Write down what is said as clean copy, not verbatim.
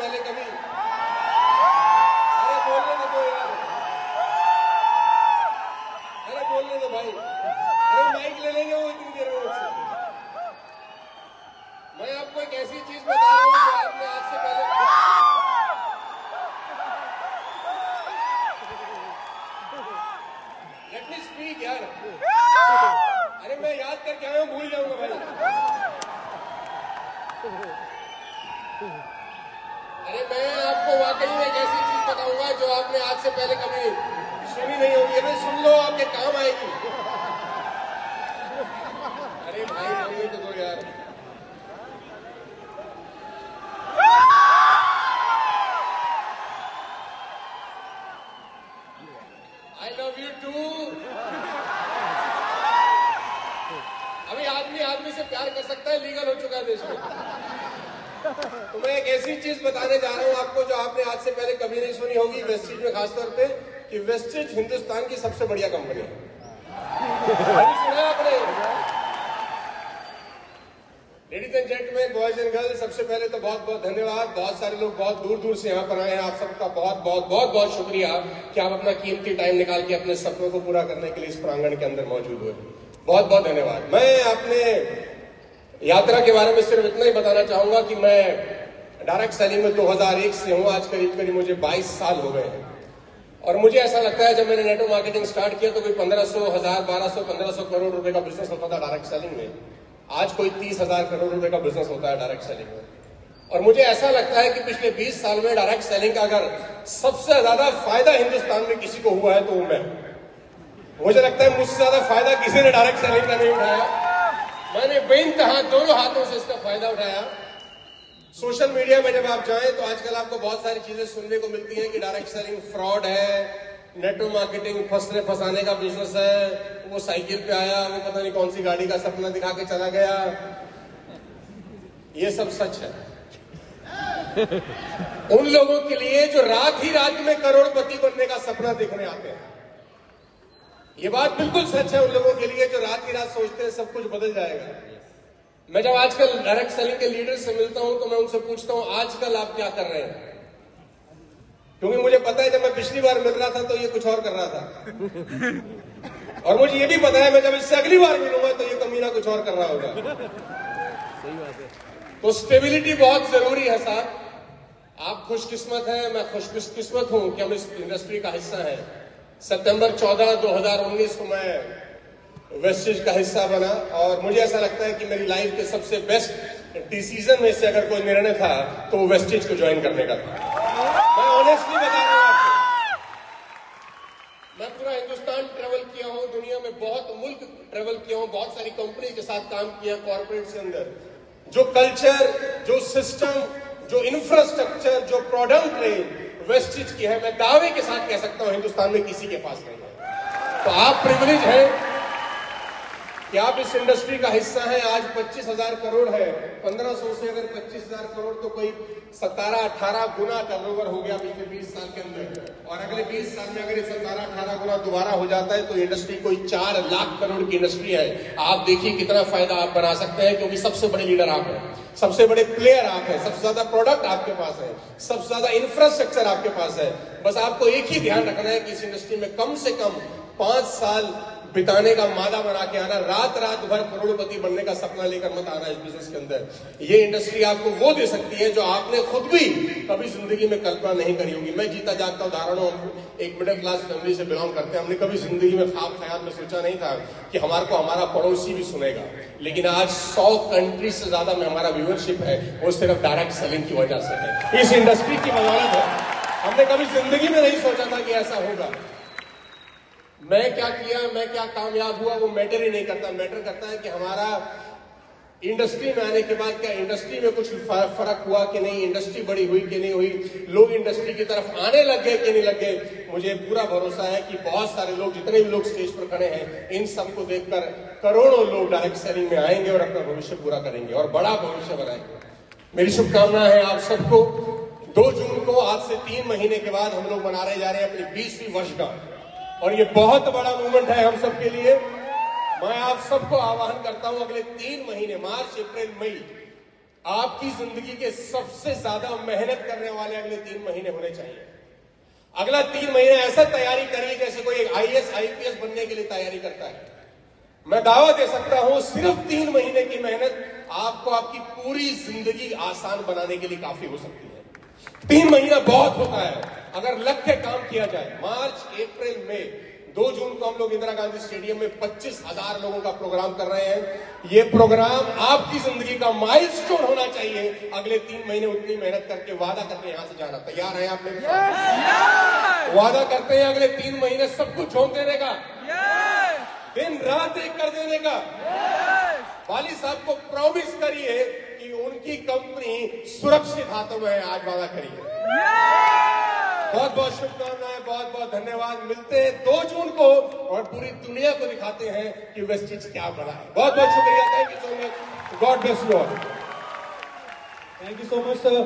पहले कभी, अरे बोलने दो यार, अरे बोलने दो भाई, अरे माइक ले लेंगे वो इतनी देर में मुझसे। मैं आपको एक ऐसी चीज बता रहा हूं जो आपने आज से पहले, लेट मी स्पीक यार, अरे मैं याद करके आया हूं, भूल जाऊंगा भाई। अरे मैं आपको वाकई में एक ऐसी चीज बताऊंगा जो आपने आज से पहले कभी सुनी नहीं होगी। अरे सुन लो, आपके काम आएगी। अरे भाई बोलिए तो दो यार। I love you too. अभी आदमी आदमी से प्यार कर सकता है, लीगल हो चुका है देश में। तो मैं एक ऐसी चीज बताने जा रहा हूं आपको जो आपने आज से पहले कभी नहीं सुनी होगी, वेस्टिज में खासतौर पे, कि वेस्टिज हिंदुस्तान की सबसे बढ़िया कंपनी है। अभी सुना आपने? Ladies and gentleman, boys and girls, सबसे पहले तो बहुत बहुत धन्यवाद। बहुत सारे लोग बहुत दूर दूर से यहाँ पर आए हैं। आप सबका बहुत बहुत बहुत बहुत शुक्रिया कि आप अपना कीमती टाइम निकाल के अपने सपनों को पूरा करने के लिए इस प्रांगण के अंदर मौजूद हुए। बहुत बहुत धन्यवाद। मैं अपने यात्रा के बारे में सिर्फ इतना ही बताना चाहूंगा कि मैं डायरेक्ट सेलिंग में 2001 से हूं। आज करीब करीब मुझे 22 साल हो गए हैं। और मुझे ऐसा लगता है जब मैंने नेटवर्क मार्केटिंग स्टार्ट किया तो कोई 1500, 1000, 1200, 1500 करोड़ रुपए का बिजनेस होता था डायरेक्ट सेलिंग में। आज कोई 30,000 करोड़ रुपए का बिजनेस होता है डायरेक्ट सेलिंग में। और मुझे ऐसा लगता है कि पिछले 20 साल में डायरेक्ट सेलिंग का अगर सबसे ज्यादा फायदा हिंदुस्तान में किसी को हुआ है तो वो मैं। मुझे लगता है मुझसे ज्यादा फायदा किसी ने डायरेक्ट सेलिंग का नहीं उठाया। मैंने बेइंतहा दोनों हाथों से इसका फायदा उठाया। सोशल मीडिया में जब आप जाएं तो आजकल आपको बहुत सारी चीजें सुनने को मिलती हैं कि डायरेक्ट सेलिंग फ्रॉड है, नेटवर्क मार्केटिंग फंसने फंसाने का बिजनेस है, वो साइकिल पे आया, वो पता नहीं कौन सी गाड़ी का सपना दिखा के चला गया। ये सब सच है उन लोगों के लिए जो रात ही रात में करोड़पति बनने का सपना देखने आते हैं। ये बात बिल्कुल सच है उन लोगों के लिए जो रात ही रात सोचते हैं सब कुछ बदल जाएगा। मैं जब आजकल डायरेक्ट सेलिंग के लीडर से मिलता हूं तो मैं उनसे पूछता हूं आजकल आप क्या कर रहे हैं, क्योंकि मुझे पता है जब मैं पिछली बार मिल रहा था तो ये कुछ और कर रहा था। और मुझे ये भी पता है मैं जब इससे अगली बार मिलूंगा तो ये कमीना कुछ और कर रहा होगा। सही बात है। तो स्टेबिलिटी बहुत जरूरी है साहब। आप खुशकिस्मत हैं, मैं खुशकिस्मत हूं कि हम इस इंडस्ट्री का हिस्सा है। सितंबर 14, 2019 को मैं वेस्टिज का हिस्सा बना और मुझे ऐसा लगता है कि मेरी लाइफ के सबसे बेस्ट डिसीजन में से अगर कोई निर्णय था तो वो वेस्टिज को ज्वाइन करने का था। मैं ऑनेस्टली बता रहा हूं आपको। मैं पूरा हिंदुस्तान ट्रेवल किया हूं, दुनिया में बहुत मुल्क ट्रेवल किया हूं, बहुत सारी कंपनी के साथ काम किया कॉर्पोरेट के अंदर। जो कल्चर, जो सिस्टम, जो इंफ्रास्ट्रक्चर, जो प्रोडक्ट रेंज वेस्टिज की है, मैं दावे के साथ कह सकता हूं हिंदुस्तान में किसी के पास नहीं है। तो आप प्रिविलेज हैं कि आप इस इंडस्ट्री का हिस्सा हैं। आज 25,000 करोड़ है, 1500 से अगर 25,000 करोड़ तो कोई 17-18 गुना टर्नओवर हो गया पिछले 20 साल के अंदर। और अगले 20 साल में अगर 17-18 गुना दोबारा हो जाता है तो इंडस्ट्री कोई 4 लाख करोड़ की इंडस्ट्री है। आप देखिए कितना फायदा आप बना सकते हैं, क्योंकि सबसे बड़े लीडर आप हैं, सबसे बड़े प्लेयर आप हैं, सबसे ज्यादा प्रोडक्ट आपके पास है, सबसे ज्यादा इंफ्रास्ट्रक्चर आपके पास है। बस आपको एक ही ध्यान रखना है कि इस इंडस्ट्री में कम से कम 5 साल बिताने का मादा बना के आना, रात रात भर करोड़पति बनने का सपना लेकर मत आना इस बिजनेस के अंदर। ये इंडस्ट्री आपको वो दे सकती है जो आपने खुद भी कभी जिंदगी में कल्पना नहीं करी होगी। मैं जीता जागता उदाहरण हूं, एक मिडिल क्लास फैमिली से बिलोंग करते हैं। हमने कभी जिंदगी में ख्वाब ख्याल में सोचा नहीं था कि हमारे को हमारा पड़ोसी भी सुनेगा। लेकिन आज 100 कंट्री से ज्यादा में हमारा व्यूअरशिप है, वो सिर्फ डायरेक्ट सेलिंग की वजह से है, इस इंडस्ट्री की बदौलत है। हमने कभी जिंदगी में नहीं सोचा था कि ऐसा होगा। मैं क्या किया, मैं क्या कामयाब हुआ, वो मैटर ही नहीं करता। मैटर करता है कि हमारा इंडस्ट्री में आने के बाद क्या इंडस्ट्री में कुछ फर्क हुआ कि नहीं, इंडस्ट्री बड़ी हुई कि नहीं हुई, लोग इंडस्ट्री की तरफ आने लग गए कि नहीं लग गए। मुझे पूरा भरोसा है कि बहुत सारे लोग, जितने भी लोग स्टेज पर खड़े हैं, इन सबको देखकर करोड़ों लोग डायरेक्ट सेलिंग में आएंगे और अपना भविष्य पूरा करेंगे और बड़ा भविष्य बनाएंगे। मेरी शुभकामनाएं हैं आप सबको। 2 जून को आज से 3 महीने के बाद हम लोग मनाने जा रहे हैं अपनी 20वीं वर्षगांठ, और ये बहुत बड़ा मूवमेंट है हम सबके लिए। मैं आप सबको आह्वान करता हूं अगले 3 महीने, मार्च, अप्रैल, मई, आपकी जिंदगी के सबसे ज्यादा मेहनत करने वाले अगले 3 महीने होने चाहिए। अगला 3 महीने ऐसा तैयारी करिए जैसे कोई एक IAS IPS बनने के लिए तैयारी करता है। मैं दावा दे सकता हूं सिर्फ 3 महीने की मेहनत आपको आपकी पूरी जिंदगी आसान बनाने के लिए काफी हो सकती है। 3 महीना बहुत होता है अगर लग के काम किया जाए। मार्च, अप्रैल, मई, 2 जून को हम लोग इंदिरा गांधी स्टेडियम में 25,000 लोगों का प्रोग्राम कर रहे हैं। ये प्रोग्राम आपकी जिंदगी का माइलस्टोन होना चाहिए। अगले 3 महीने उतनी मेहनत करके वादा करके यहां से जाना। तैयार है आपने? वादा करते हैं अगले 3 महीने सब कुछ झोंक देने का, दिन रात एक कर देने का। वाली साहब को प्रॉमिस करिए कि उनकी कंपनी सुरक्षित हाथों में है। आज वादा करिए। बहुत बहुत शुभकामनाएं, बहुत बहुत धन्यवाद। मिलते हैं 2 जून को और पूरी दुनिया को दिखाते हैं कि वेस्टिज क्या बना है। बहुत बहुत शुक्रिया। Thank you so much. God bless you all. Thank you so much sir.